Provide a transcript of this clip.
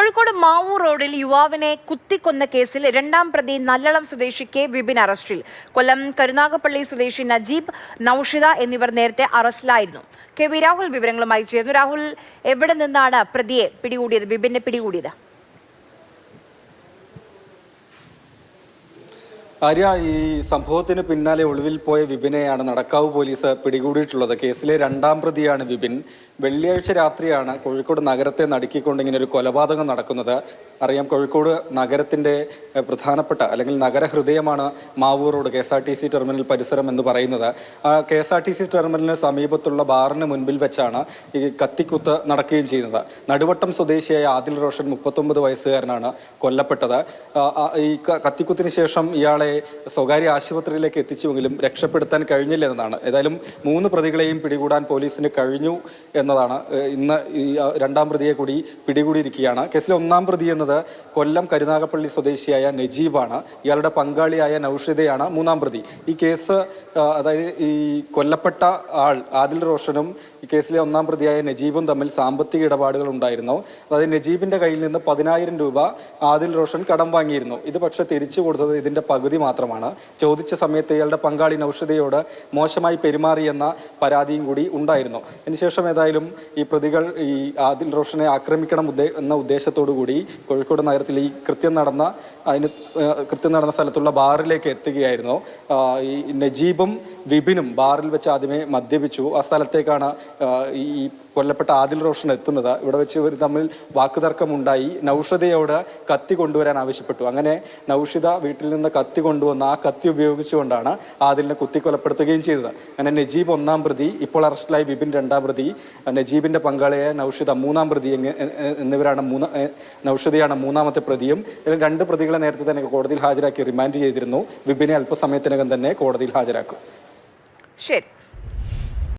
കോഴിക്കോട് മാവൂർ റോഡിൽ യുവാവിനെ കുത്തിക്കൊന്ന കേസിൽ രണ്ടാം പ്രതി നല്ലളം സ്വദേശി കെ വിപിൻ അറസ്റ്റിൽ. കൊല്ലം കരുനാഗപ്പള്ളി സ്വദേശി നജീബ്, നൌഷിദ എന്നിവർ നേരത്തെ അറസ്റ്റിലായിരുന്നു. കെ വി രാഹുൽ വിവരങ്ങളുമായി ചേർന്നു. രാഹുൽ, എവിടെ നിന്നാണ് പ്രതിയെ പിടികൂടിയത്, വിപിനെ പിടികൂടിയത്? ആര്യ, ഈ സംഭവത്തിന് പിന്നാലെ ഒളിവിൽ പോയ വിപിനെയാണ് നടക്കാവ് പോലീസ് പിടികൂടിയിട്ടുള്ളത്. കേസിലെ രണ്ടാം പ്രതിയാണ് വിപിൻ. വെള്ളിയാഴ്ച രാത്രിയാണ് കോഴിക്കോട് നഗരത്തെ നടുക്കിക്കൊണ്ട് ഇങ്ങനെ ഒരു കൊലപാതകം നടക്കുന്നത്. അറിയാം, കോഴിക്കോട് നഗരത്തിന്റെ പ്രധാനപ്പെട്ട അല്ലെങ്കിൽ നഗരഹൃദയമാണ് മാവൂർ റോഡ് KSRTC ടെർമിനൽ പരിസരം എന്ന് പറയുന്നത്. KSRTC ടെർമിനലിന് സമീപത്തുള്ള ബാറിന് മുൻപിൽ വെച്ചാണ് ഈ കത്തിക്കുത്ത് നടക്കുകയും ചെയ്യുന്നത്. നടുവട്ടം സ്വദേശിയായ ആദിൽ റോഷൻ 39 വയസ്സുകാരനാണ് കൊല്ലപ്പെട്ടത്. ഈ കത്തിക്കുത്തിന് ശേഷം ഇയാളെ സ്വകാര്യ ആശുപത്രിയിലേക്ക് എത്തിച്ചുവെങ്കിലും രക്ഷപ്പെടുത്താൻ കഴിഞ്ഞില്ല എന്നതാണ്. ഏതായാലും 3 പ്രതികളെയും പിടികൂടാൻ പോലീസിന് കഴിഞ്ഞു എന്നതാണ്. ഇന്ന് ഈ രണ്ടാം പ്രതിയെ കൂടി പിടികൂടിയിരിക്കുകയാണ്. കേസിലെ ഒന്നാം പ്രതി എന്നത് കൊല്ലം കരുനാഗപ്പള്ളി സ്വദേശിയായ നജീബാണ്. ഇയാളുടെ പങ്കാളിയായ നൌഷിദയാണ് മൂന്നാം പ്രതി. ഈ കേസ്, അതായത് ഈ കൊല്ലപ്പെട്ട ആൾ ആദിൽ റോഷനും ഈ കേസിലെ ഒന്നാം പ്രതിയായ നജീബും തമ്മിൽ സാമ്പത്തിക ഇടപാടുകൾ ഉണ്ടായിരുന്നു. അതായത് നജീബിന്റെ കയ്യിൽ നിന്ന് 10,000 രൂപ ആദിൽ റോഷൻ കടം വാങ്ങിയിരുന്നു. ഇത് പക്ഷെ തിരിച്ചു കൊടുത്തത് ഇതിന്റെ പകുതി മാത്രമാണ്. ചോദിച്ച സമയത്ത് ഇയാളുടെ പങ്കാളി നൌഷിദയോട് മോശമായി പെരുമാറിയെന്ന പരാതിയും കൂടി ഉണ്ടായിരുന്നു. അതിനുശേഷം ഏതായാലും ഈ പ്രതികൾ ഈ ആദിൽ റോഷനെ ആക്രമിക്കണം എന്ന ഉദ്ദേശത്തോടു കൂടി കോഴിക്കോട് നഗരത്തിൽ ഈ കൃത്യം നടന്ന സ്ഥലത്തുള്ള ബാറിലേക്ക് എത്തുകയായിരുന്നു. ഈ നജീബും വിപിനും ബാറിൽ വെച്ച് ആദ്യമേ മദ്യപിച്ചു. ആ സ്ഥലത്തേക്കാണ് ഈ കൊല്ലപ്പെട്ട ആദിൽ റോഷൻ എത്തുന്നത്. ഇവിടെ വെച്ച് ഇവർ തമ്മിൽ വാക്കുതർക്കമുണ്ടായി. നൌഷിദയോട് കത്തി കൊണ്ടുവരാൻ ആവശ്യപ്പെട്ടു. അങ്ങനെ നൌഷിദ വീട്ടിൽ നിന്ന് കത്തി കൊണ്ടുവന്ന് ആ കത്തി ഉപയോഗിച്ചുകൊണ്ടാണ് ആദിലിനെ കുത്തിക്കൊലപ്പെടുത്തുകയും ചെയ്തത്. അങ്ങനെ നജീബ് ഒന്നാം പ്രതി, ഇപ്പോൾ അറസ്റ്റിലായി വിപിൻ രണ്ടാം പ്രതി, നജീബിന്റെ പങ്കാളിയായ നൌഷിദ മൂന്നാം പ്രതി എന്നിവരാണ് നൌഷിദയാണ് മൂന്നാമത്തെ പ്രതിയും. ഇതിൽ 2 പ്രതികളെ നേരത്തെ തന്നെ കോടതിയിൽ ഹാജരാക്കി റിമാൻഡ് ചെയ്തിരുന്നു. വിപിനെ അല്പസമയത്തിനകം തന്നെ കോടതിയിൽ ഹാജരാക്കും. ശരി.